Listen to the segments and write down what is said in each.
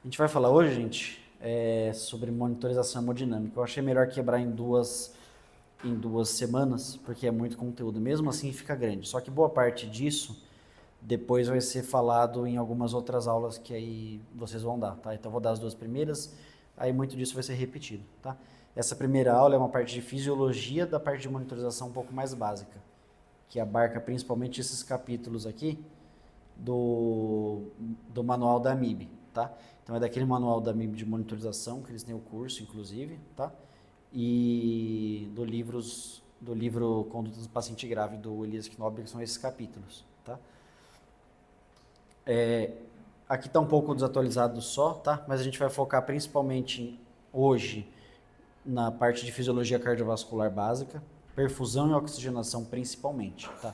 gente vai falar hoje, gente, sobre monitorização hemodinâmica. Eu achei melhor quebrar em duas semanas, porque é muito conteúdo. Mesmo assim fica grande. Só que boa parte disso depois vai ser falado em algumas outras aulas que aí vocês vão dar, tá? Então eu vou dar as duas primeiras, aí muito disso vai ser repetido, tá? Essa primeira aula é uma parte de fisiologia da parte de monitorização um pouco mais básica, que abarca principalmente esses capítulos aqui do manual da MIB, tá? Então é daquele manual da MIB de monitorização, que eles têm o curso, inclusive, tá? E do livro Conduta do Paciente Grave, do Elias Knobel, que são esses capítulos, tá? Aqui está um pouco desatualizado só, tá? Mas a gente vai focar principalmente hoje na parte de fisiologia cardiovascular básica, perfusão e oxigenação principalmente, tá?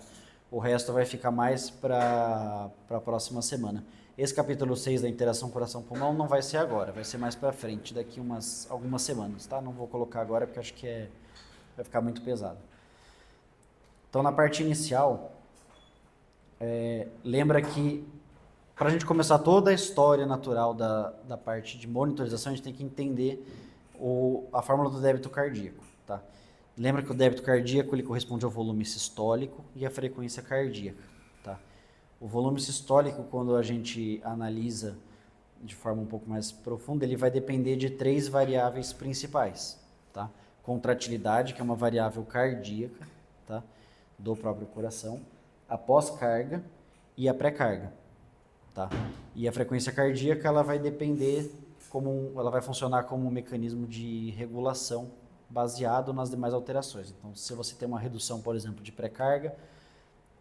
O resto vai ficar mais para a próxima semana. Esse capítulo 6 da interação coração-pulmão não vai ser agora, vai ser mais para frente, daqui algumas semanas, tá? Não vou colocar agora porque acho que vai ficar muito pesado. Então, na parte inicial, lembra que para a gente começar toda a história natural da parte de monitorização, a gente tem que entender a fórmula do débito cardíaco, tá? Lembra que o débito cardíaco ele corresponde ao volume sistólico e à frequência cardíaca, tá? O volume sistólico, quando a gente analisa de forma um pouco mais profunda, ele vai depender de três variáveis principais, tá? Contratilidade, que é uma variável cardíaca, tá? Do próprio coração, a pós-carga e a pré-carga, tá? E a frequência cardíaca ela vai depender ela vai funcionar como um mecanismo de regulação baseado nas demais alterações. Então, se você tem uma redução, por exemplo, de pré-carga,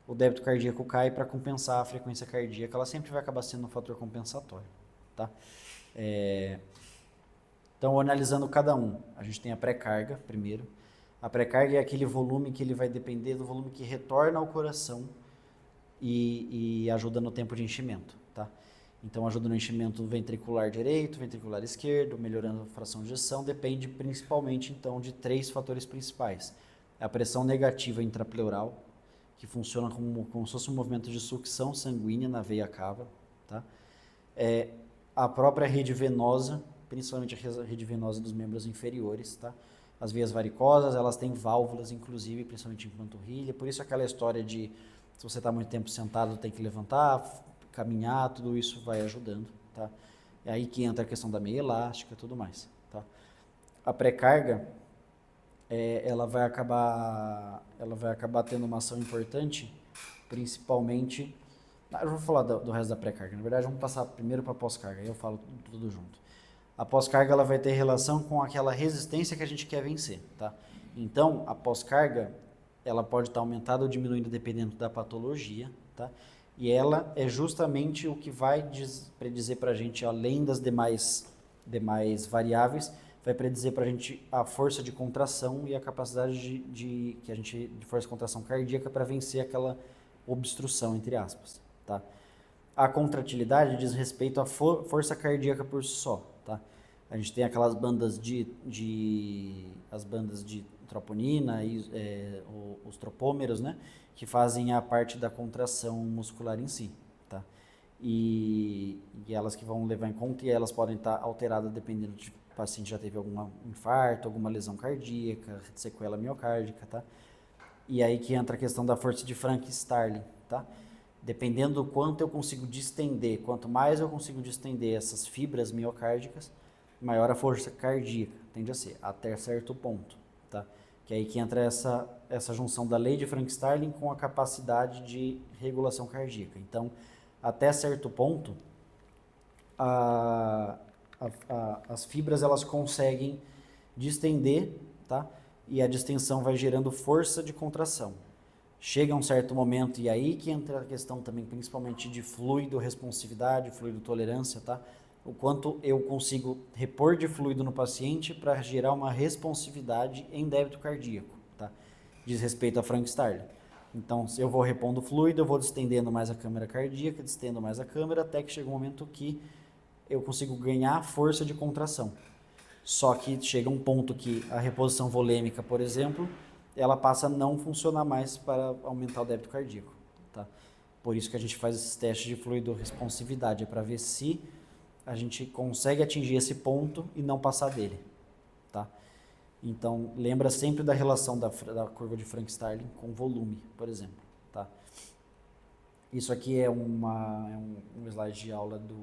o débito cardíaco cai para compensar a frequência cardíaca, ela sempre vai acabar sendo um fator compensatório, tá? Então, analisando cada um, a gente tem a pré-carga primeiro. A pré-carga é aquele volume que ele vai depender do volume que retorna ao coração e ajuda no tempo de enchimento, tá? Então, ajuda no enchimento ventricular direito, ventricular esquerdo, melhorando a fração de ejeção, depende principalmente, então, de três fatores principais. A pressão negativa intrapleural, que funciona como se fosse um movimento de sucção sanguínea na veia cava, tá? A própria rede venosa, principalmente a rede venosa dos membros inferiores, tá? As veias varicosas, elas têm válvulas, inclusive, principalmente em panturrilha, por isso aquela história de se você está muito tempo sentado, tem que levantar, caminhar, tudo isso vai ajudando, tá? É aí que entra a questão da meia elástica e tudo mais, tá? A pré-carga, ela vai acabar tendo uma ação importante, principalmente... Eu vou falar do resto da pré-carga, na verdade vamos passar primeiro para a pós-carga, aí eu falo tudo junto. A pós-carga ela vai ter relação com aquela resistência que a gente quer vencer, tá? Então, a pós-carga, ela pode estar aumentada ou diminuindo dependendo da patologia, tá? E ela é justamente o que vai predizer para a gente, além das demais variáveis, vai predizer para a gente a força de contração e a capacidade de força de contração cardíaca para vencer aquela obstrução, entre aspas, tá? A contratilidade diz respeito à força cardíaca por si só, tá? A gente tem aquelas bandas as bandas de troponina e os tropômeros, né? Que fazem a parte da contração muscular em si, tá? E elas que vão levar em conta, e elas podem estar alteradas dependendo de o paciente já teve algum infarto, alguma lesão cardíaca, sequela miocárdica, tá? E aí que entra a questão da força de Frank-Starling, tá? Dependendo do quanto eu consigo distender, quanto mais eu consigo distender essas fibras miocárdicas, maior a força cardíaca, tende a ser, até certo ponto, tá? Que é aí que entra essa junção da lei de Frank-Starling com a capacidade de regulação cardíaca. Então, até certo ponto, as fibras elas conseguem distender, tá? E a distensão vai gerando força de contração. Chega um certo momento, e aí que entra a questão também, principalmente de fluido responsividade, fluido tolerância, tá? O quanto eu consigo repor de fluido no paciente para gerar uma responsividade em débito cardíaco, tá? Diz respeito a Frank-Starling. Então, se eu vou repondo fluido, eu vou distendendo mais a câmara cardíaca, distendo mais a câmara, até que chega um momento que eu consigo ganhar força de contração. Só que chega um ponto que a reposição volêmica, por exemplo, ela passa a não funcionar mais para aumentar o débito cardíaco, tá? Por isso que a gente faz esses testes de fluido responsividade, é para ver se a gente consegue atingir esse ponto e não passar dele, tá? Então, lembra sempre da relação da curva de Frank-Starling com volume, por exemplo, tá? Isso aqui é um slide de aula do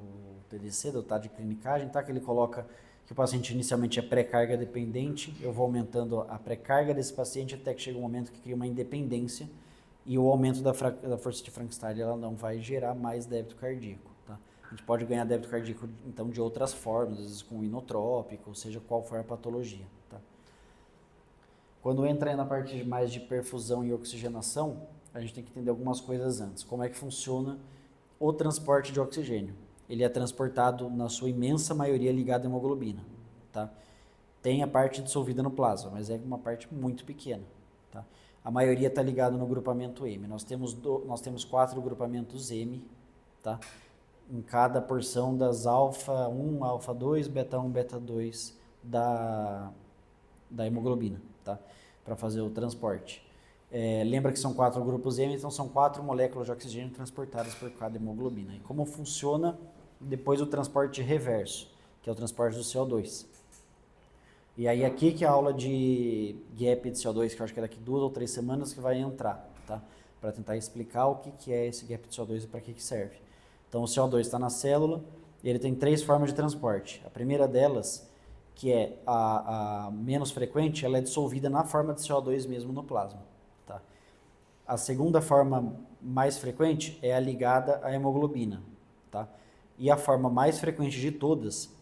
TDC, do TAD de clinicagem, tá? Que ele coloca que o paciente inicialmente é pré-carga dependente, eu vou aumentando a pré-carga desse paciente até que chega um momento que cria uma independência e o aumento da força de Frank-Starling ela não vai gerar mais débito cardíaco, tá? A gente pode ganhar débito cardíaco, então, de outras formas, às vezes com inotrópico, ou seja, qual for a patologia, tá? Quando entra aí na parte mais de perfusão e oxigenação, a gente tem que entender algumas coisas antes. Como é que funciona o transporte de oxigênio? Ele é transportado, na sua imensa maioria, ligado à hemoglobina, tá? Tem a parte dissolvida no plasma, mas é uma parte muito pequena, tá? A maioria está ligada no grupamento M. Nós temos 4 grupamentos M, tá? Em cada porção das alfa 1, alfa 2, beta 1, beta 2 da hemoglobina, tá? Para fazer o transporte. Lembra que são 4 grupos M, então são 4 moléculas de oxigênio transportadas por cada hemoglobina. E como funciona depois o transporte reverso, que é o transporte do CO2. E aí aqui que é a aula de gap de CO2, que eu acho que é daqui 2 ou 3 semanas que vai entrar, tá? Para tentar explicar o que é esse gap de CO2 e para que serve. Então o CO2 está na célula e ele tem 3 formas de transporte. A primeira delas, que é a menos frequente, ela é dissolvida na forma de CO2 mesmo no plasma, tá? A segunda forma mais frequente é a ligada à hemoglobina, tá? E a forma mais frequente de todas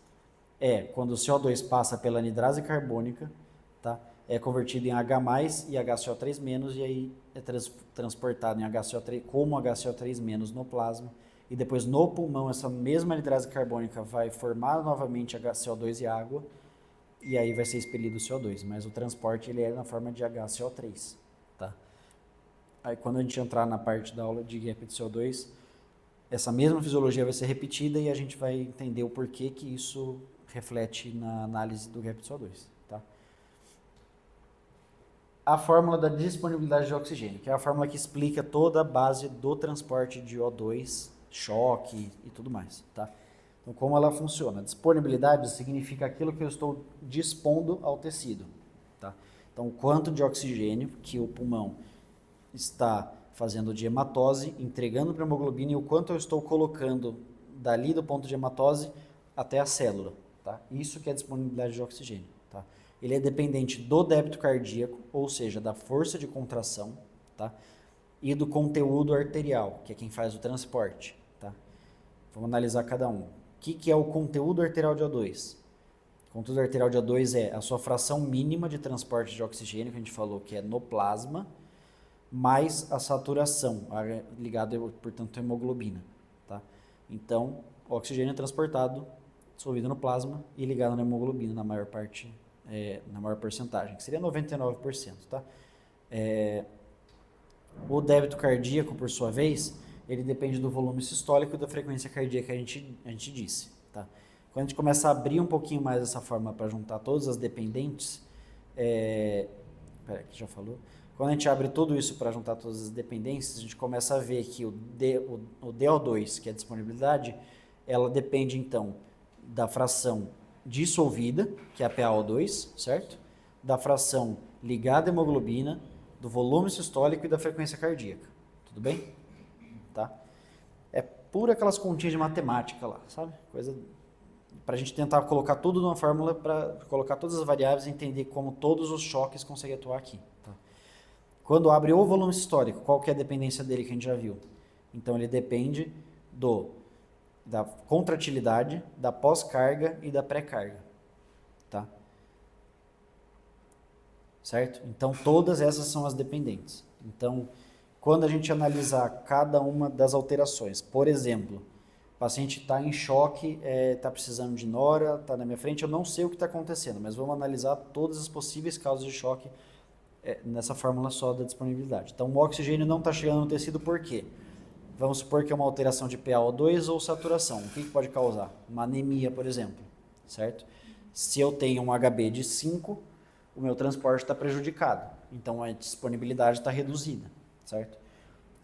é quando o CO2 passa pela anidrase carbônica, tá? É convertido em H+, e HCO3-, e aí é transportado em HCO3, como HCO3- no plasma, e depois no pulmão essa mesma anidrase carbônica vai formar novamente HCO2 e água, e aí vai ser expelido o CO2, mas o transporte ele é na forma de HCO3, tá? Aí quando a gente entrar na parte da aula de gap de CO2, essa mesma fisiologia vai ser repetida e a gente vai entender o porquê que isso reflete na análise do gap de CO2, tá? A fórmula da disponibilidade de oxigênio, que é a fórmula que explica toda a base do transporte de O2, choque e tudo mais, tá? Então, como ela funciona? Disponibilidade significa aquilo que eu estou dispondo ao tecido, tá? Então, quanto de oxigênio que o pulmão está fazendo de hematose, entregando para a hemoglobina e o quanto eu estou colocando dali do ponto de hematose até a célula, tá? Isso que é disponibilidade de oxigênio, tá? Ele é dependente do débito cardíaco, ou seja, da força de contração, tá? E do conteúdo arterial, que é quem faz o transporte, tá? Vamos analisar cada um. O que é o conteúdo arterial de O2? O conteúdo arterial de O2 é a sua fração mínima de transporte de oxigênio, que a gente falou que é no plasma, mais a saturação, ligada, portanto, à hemoglobina, tá? Então, o oxigênio é transportado, dissolvido no plasma e ligado na hemoglobina na maior parte, na maior porcentagem, que seria 99%, tá? O débito cardíaco, por sua vez, ele depende do volume sistólico e da frequência cardíaca que a gente disse, tá? Quando a gente começa a abrir um pouquinho mais essa forma para juntar todas as dependentes, peraí, que já falou. Quando a gente abre tudo isso para juntar todas as dependências, a gente começa a ver que o DO2, que é a disponibilidade, ela depende, então, da fração dissolvida, que é a PaO2, certo? Da fração ligada à hemoglobina, do volume sistólico e da frequência cardíaca. Tudo bem? Tá? É pura aquelas continhas de matemática lá, sabe? Coisa para a gente tentar colocar tudo numa fórmula, para colocar todas as variáveis e entender como todos os choques conseguem atuar aqui, tá? Quando abre o volume sistólico, qual que é a dependência dele que a gente já viu? Então ele depende da contratilidade, da pós-carga e da pré-carga, tá? Certo? Então todas essas são as dependentes. Então, quando a gente analisar cada uma das alterações, por exemplo, o paciente está em choque, está precisando de nora, está na minha frente, eu não sei o que está acontecendo, mas vamos analisar todas as possíveis causas de choque nessa fórmula só da disponibilidade. Então, o oxigênio não está chegando no tecido por quê? Vamos supor que é uma alteração de PaO2 ou saturação. O que pode causar? Uma anemia, por exemplo, certo? Se eu tenho um HB de 5, o meu transporte está prejudicado. Então, a disponibilidade está reduzida, certo?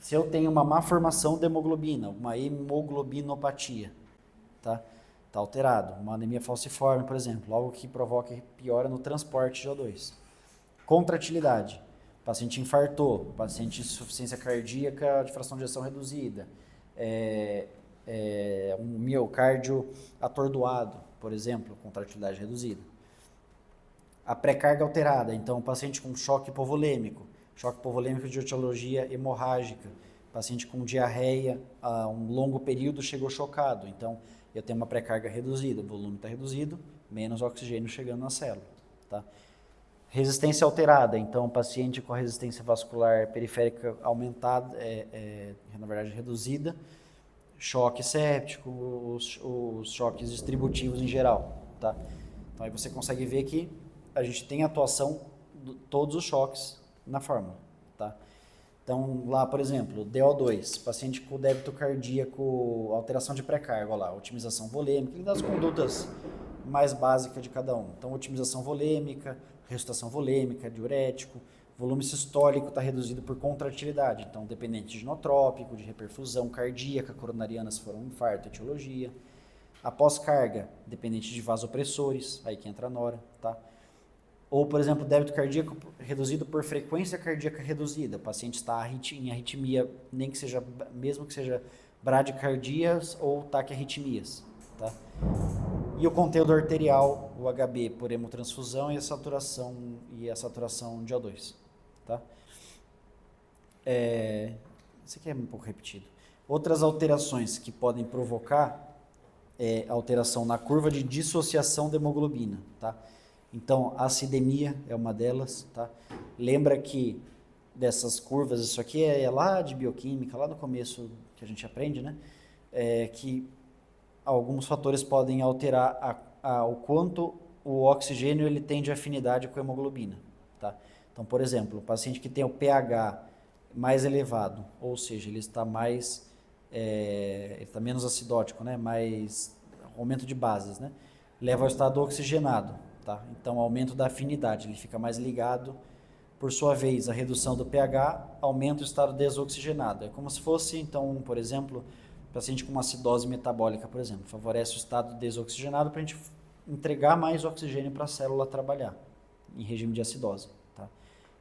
Se eu tenho uma má formação de hemoglobina, uma hemoglobinopatia, tá? está alterado. Uma anemia falciforme, por exemplo, algo que provoca piora no transporte de O2. Contratilidade. O paciente infartou, paciente de insuficiência cardíaca de fração de ejeção reduzida, um miocárdio atordoado, por exemplo, contratilidade reduzida. A pré-carga alterada, então o paciente com choque hipovolêmico de etiologia hemorrágica, paciente com diarreia a um longo período chegou chocado, então eu tenho uma pré-carga reduzida, o volume está reduzido, menos oxigênio chegando na célula, tá? Resistência alterada, então paciente com resistência vascular periférica aumentada, na verdade reduzida, choque séptico, os choques distributivos em geral, tá? Então aí você consegue ver que a gente tem atuação de todos os choques na fórmula, tá? Então lá, por exemplo, DO2, paciente com débito cardíaco, alteração de pré-carga, lá, otimização volêmica, das condutas mais básicas de cada um. Então otimização volêmica, ressuscitação volêmica, diurético, volume sistólico está reduzido por contratilidade, então dependente de inotrópico, de reperfusão cardíaca, coronariana se for um infarto, etiologia. Após carga, dependente de vasopressores, aí que entra a nora, tá? Ou, por exemplo, débito cardíaco reduzido por frequência cardíaca reduzida, o paciente está em arritmia, nem que seja, mesmo que seja bradicardias ou taquiarritmias, tá? E o conteúdo arterial, o HB por hemotransfusão e a saturação de O2, tá? Isso aqui é um pouco repetido. Outras alterações que podem provocar alteração na curva de dissociação da hemoglobina, tá? Então, a acidemia é uma delas, tá? Lembra que dessas curvas, isso aqui é lá de bioquímica, lá no começo que a gente aprende, né? Que alguns fatores podem alterar o quanto o oxigênio ele tem de afinidade com a hemoglobina, tá? Então, por exemplo, o paciente que tem o pH mais elevado, ou seja, ele está mais, ele está menos acidótico, né? Mais aumento de bases, né? Leva ao estado oxigenado, tá? Então, aumento da afinidade, ele fica mais ligado. Por sua vez, a redução do pH aumenta o estado desoxigenado. É como se fosse, então, por exemplo, paciente com uma acidose metabólica, por exemplo, favorece o estado desoxigenado para a gente entregar mais oxigênio para a célula trabalhar em regime de acidose, tá?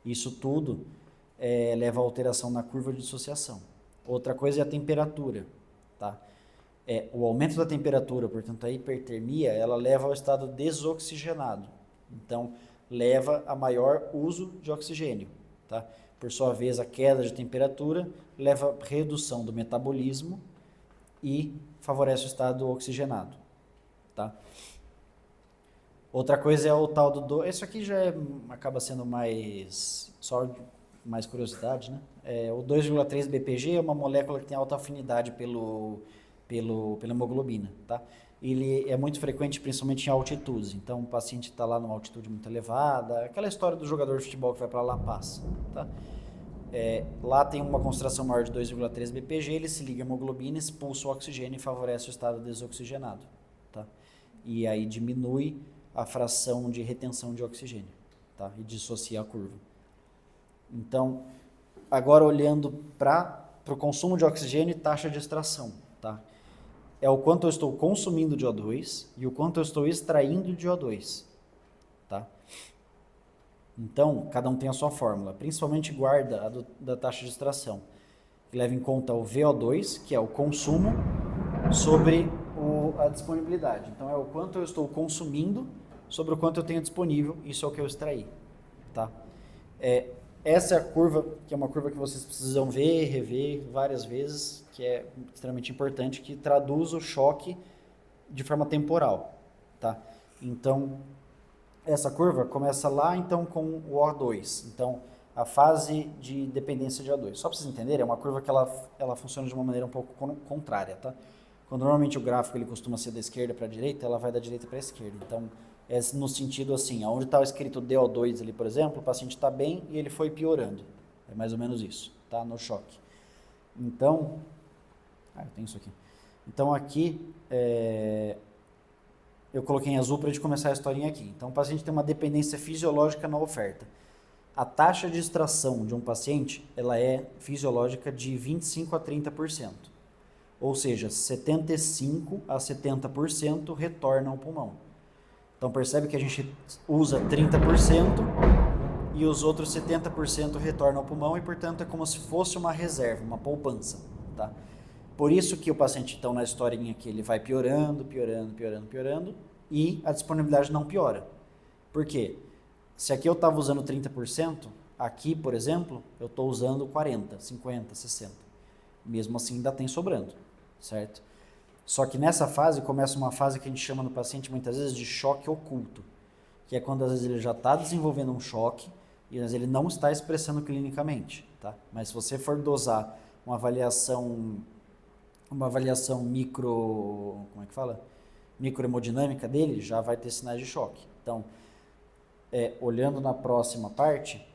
Isso tudo leva a alteração na curva de dissociação. Outra coisa é a temperatura, tá? O aumento da temperatura, portanto, a hipertermia, ela leva ao estado desoxigenado. Então, leva a maior uso de oxigênio, tá? Por sua vez, a queda de temperatura leva a redução do metabolismo e favorece o estado oxigenado, tá? Outra coisa é o tal do... Isso aqui já acaba sendo mais curiosidade, né? O 2,3 BPG é uma molécula que tem alta afinidade pela hemoglobina, tá? Ele é muito frequente, principalmente em altitudes. Então, o paciente está lá numa altitude muito elevada, aquela história do jogador de futebol que vai para La Paz, tá? Lá tem uma concentração maior de 2,3 BPG, ele se liga à hemoglobina, expulsa o oxigênio e favorece o estado desoxigenado, tá? E aí diminui a fração de retenção de oxigênio, tá? E dissocia a curva. Então, agora olhando para o consumo de oxigênio e taxa de extração, tá? É o quanto eu estou consumindo de O2 e o quanto eu estou extraindo de O2, tá? Então, cada um tem a sua fórmula, principalmente guarda a da taxa de extração, que leva em conta o VO2, que é o consumo, sobre a disponibilidade. Então, é o quanto eu estou consumindo sobre o quanto eu tenho disponível, isso é o que eu extraí, tá? Essa é a curva, que é uma curva que vocês precisam ver, rever várias vezes, que é extremamente importante, que traduz o choque de forma temporal, tá? Então, essa curva começa lá, então, com o O2. Então, a fase de dependência de O2. Só para vocês entenderem, é uma curva que ela funciona de uma maneira um pouco contrária, tá? Quando normalmente o gráfico ele costuma ser da esquerda para a direita, ela vai da direita para a esquerda. Então, é no sentido assim, onde está escrito DO2 ali, por exemplo, o paciente está bem e ele foi piorando. É mais ou menos isso, tá? No choque. Então, eu tenho isso aqui. Então, aqui, eu coloquei em azul para a gente começar a historinha aqui. Então, o paciente tem uma dependência fisiológica na oferta. A taxa de extração de um paciente, ela é fisiológica de 25 a 30%. Ou seja, 75% a 70% retorna ao pulmão. Então percebe que a gente usa 30% e os outros 70% retornam ao pulmão e, portanto, é como se fosse uma reserva, uma poupança, tá? Por isso que o paciente, então, na historinha aqui, ele vai piorando, piorando, piorando, piorando e a disponibilidade não piora. Por quê? Se aqui eu estava usando 30%, aqui, por exemplo, eu estou usando 40%, 50%, 60%. Mesmo assim, ainda tem sobrando, certo? Só que nessa fase começa uma fase que a gente chama no paciente muitas vezes de choque oculto, que é quando às vezes ele já está desenvolvendo um choque e às vezes ele não está expressando clinicamente, tá? Mas se você for dosar uma avaliação como é que fala? Microhemodinâmica dele, já vai ter sinais de choque. Então, olhando na próxima parte,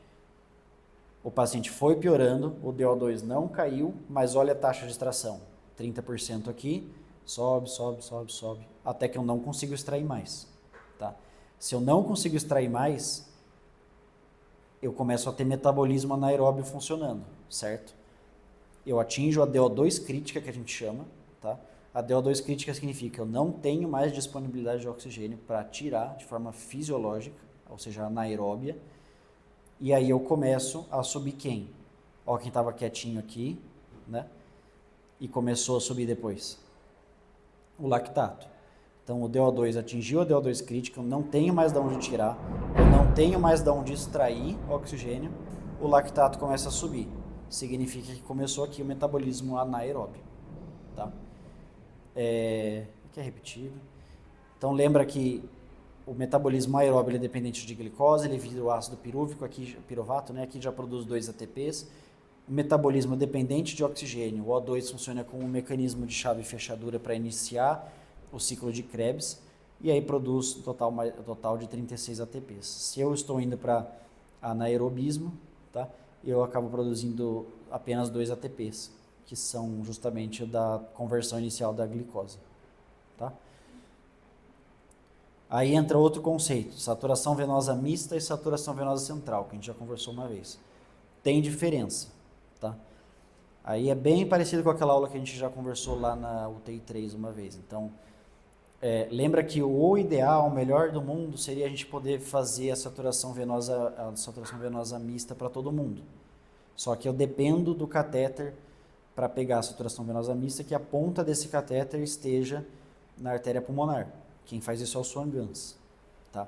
o paciente foi piorando, o DO2 não caiu, mas olha a taxa de extração, 30% aqui, sobe, sobe, sobe, sobe, até que eu não consigo extrair mais, tá? Se eu não consigo extrair mais, eu começo a ter metabolismo anaeróbio funcionando, certo? Eu atinjo a DO2 crítica, que a gente chama, tá? A DO2 crítica significa que eu não tenho mais disponibilidade de oxigênio para tirar de forma fisiológica, ou seja, anaeróbia, e aí eu começo a subir quem? Ó, quem estava quietinho aqui, né? E começou a subir depois. O lactato. Então o DO2 atingiu a DO2 crítica, eu não tenho mais de onde tirar, eu não tenho mais de onde extrair oxigênio, o lactato começa a subir. Significa que começou aqui o metabolismo anaeróbio, tá? Que é repetido. Então lembra que o metabolismo aeróbio é dependente de glicose, ele vira o ácido pirúvico, aqui piruvato, né? Aqui já produz 2 ATPs. O metabolismo é dependente de oxigênio, o O2 funciona como um mecanismo de chave e fechadura para iniciar o ciclo de Krebs, e aí produz total de 36 ATPs. Se eu estou indo para anaerobismo, tá? Eu acabo produzindo apenas 2 ATPs, que são justamente da conversão inicial da glicose, tá? Aí entra outro conceito, saturação venosa mista e saturação venosa central, que a gente já conversou uma vez. Tem diferença, tá? Aí é bem parecido com aquela aula que a gente já conversou lá na UTI 3 uma vez. Então, lembra que o ideal, o melhor do mundo, seria a gente poder fazer a saturação venosa mista para todo mundo. Só que eu dependo do catéter para pegar a saturação venosa mista, que a ponta desse catéter esteja na artéria pulmonar. Quem faz isso é o Swan-Ganz, tá?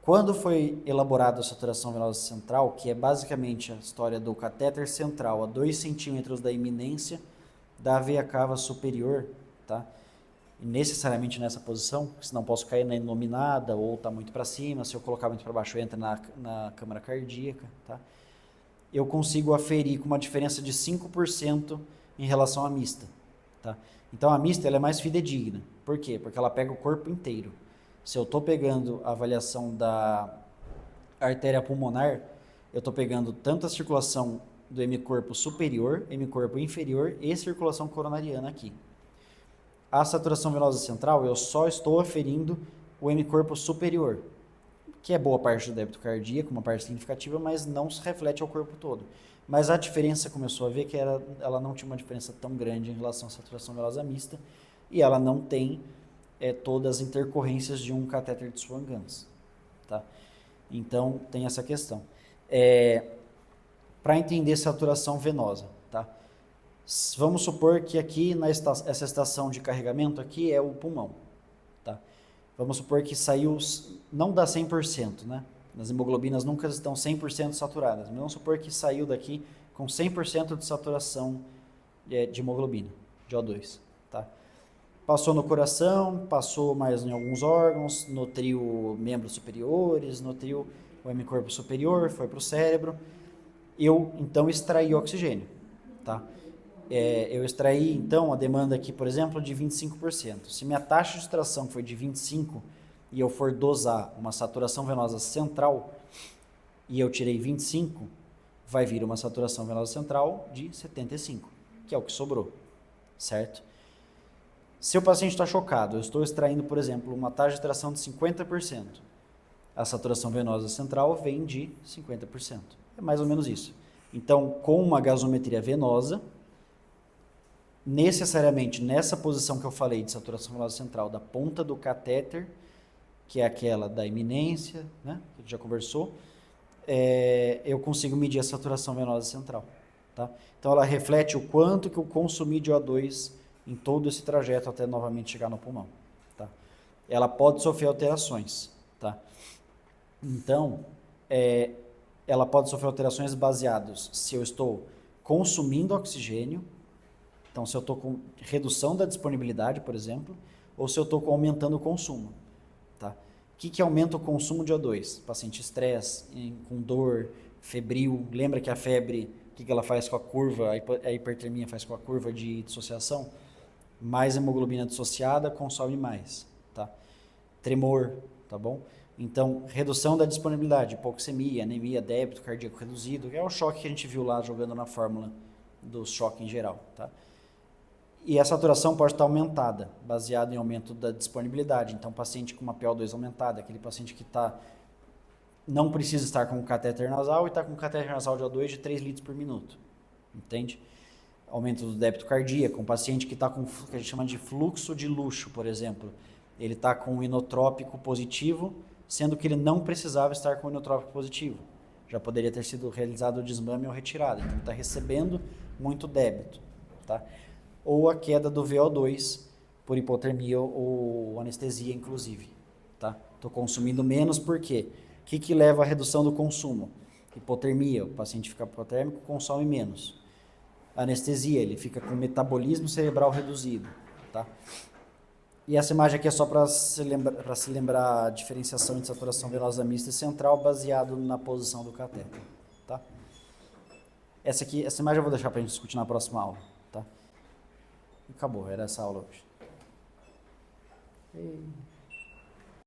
Quando foi elaborada a saturação venosa central, que é basicamente a história do catéter central a 2 centímetros da iminência da veia cava superior, tá? E necessariamente nessa posição, senão posso cair na inominada ou tá muito para cima, se eu colocar muito para baixo entra na câmara cardíaca, tá? Eu consigo aferir com uma diferença de 5% em relação à mista, tá? Então a mista ela é mais fidedigna. Por quê? Porque ela pega o corpo inteiro. Se eu estou pegando a avaliação da artéria pulmonar, eu estou pegando tanto a circulação do hemicorpo superior, hemicorpo inferior e circulação coronariana aqui. A saturação venosa central, eu só estou aferindo o hemicorpo superior, que é boa parte do débito cardíaco, uma parte significativa, mas não se reflete ao corpo todo. Mas a diferença começou a ver que ela não tinha uma diferença tão grande em relação à saturação venosa mista, e ela não tem todas as intercorrências de um catéter de Swan-Ganz, tá? Então, tem essa questão. Para entender saturação venosa, tá? Vamos supor que aqui, essa estação de carregamento aqui é o pulmão, tá? Vamos supor que saiu, não dá 100%, né? As hemoglobinas nunca estão 100% saturadas, mas vamos supor que saiu daqui com 100% de saturação de hemoglobina, de O2, tá? Passou no coração, passou mais em alguns órgãos, nutriu membros superiores, nutriu o hemicorpo superior, foi para o cérebro. Eu, então, extraí oxigênio, tá? Eu extraí, então, a demanda aqui, por exemplo, de 25%. Se minha taxa de extração foi de 25% e eu for dosar uma saturação venosa central e eu tirei 25%, vai vir uma saturação venosa central de 75%, que é o que sobrou, certo? Se o paciente está chocado, eu estou extraindo, por exemplo, uma taxa de extração de 50%. A saturação venosa central vem de 50%. É mais ou menos isso. Então, com uma gasometria venosa, necessariamente nessa posição que eu falei de saturação venosa central, da ponta do catéter, que é aquela da iminência, né, que a gente já conversou, eu consigo medir a saturação venosa central. Tá? Então ela reflete o quanto que eu consumi de O2 em todo esse trajeto até novamente chegar no pulmão. Tá? Ela pode sofrer alterações. Tá? Então, ela pode sofrer alterações baseadas se eu estou consumindo oxigênio, então se eu estou com redução da disponibilidade, por exemplo, ou se eu estou aumentando o consumo. Tá? O que aumenta o consumo de O2? Paciente estresse, com dor, febril. Lembra que a febre, o que ela faz com a curva, a hipertermia faz com a curva de dissociação? Mais hemoglobina dissociada, consome mais. Tá? Tremor, tá bom? Então, redução da disponibilidade, hipoxemia, anemia, débito cardíaco reduzido, que é o choque que a gente viu lá jogando na fórmula do choque em geral. Tá? E a saturação pode estar aumentada, baseado em aumento da disponibilidade. Então, paciente com uma PO2 aumentada, aquele paciente que não precisa estar com um catéter nasal e está com um catéter nasal de O2 de 3 litros por minuto. Entende? Aumento do débito cardíaco, um paciente que está com o que a gente chama de fluxo de luxo, por exemplo. Ele está com um inotrópico positivo, sendo que ele não precisava estar com o inotrópico positivo. Já poderia ter sido realizado o desmame ou retirada. Então, ele está recebendo muito débito. Tá? Ou a queda do VO2 por hipotermia ou anestesia, inclusive. Tá? Estou consumindo menos por quê? O que leva à redução do consumo? Hipotermia, o paciente fica hipotérmico, consome menos. Anestesia, ele fica com metabolismo cerebral reduzido. Tá? E essa imagem aqui é só para se lembrar a diferenciação de saturação venosa mista e central baseado na posição do catéter. Tá? Essa imagem eu vou deixar para a gente discutir na próxima aula. Tá? Acabou, era essa aula hoje.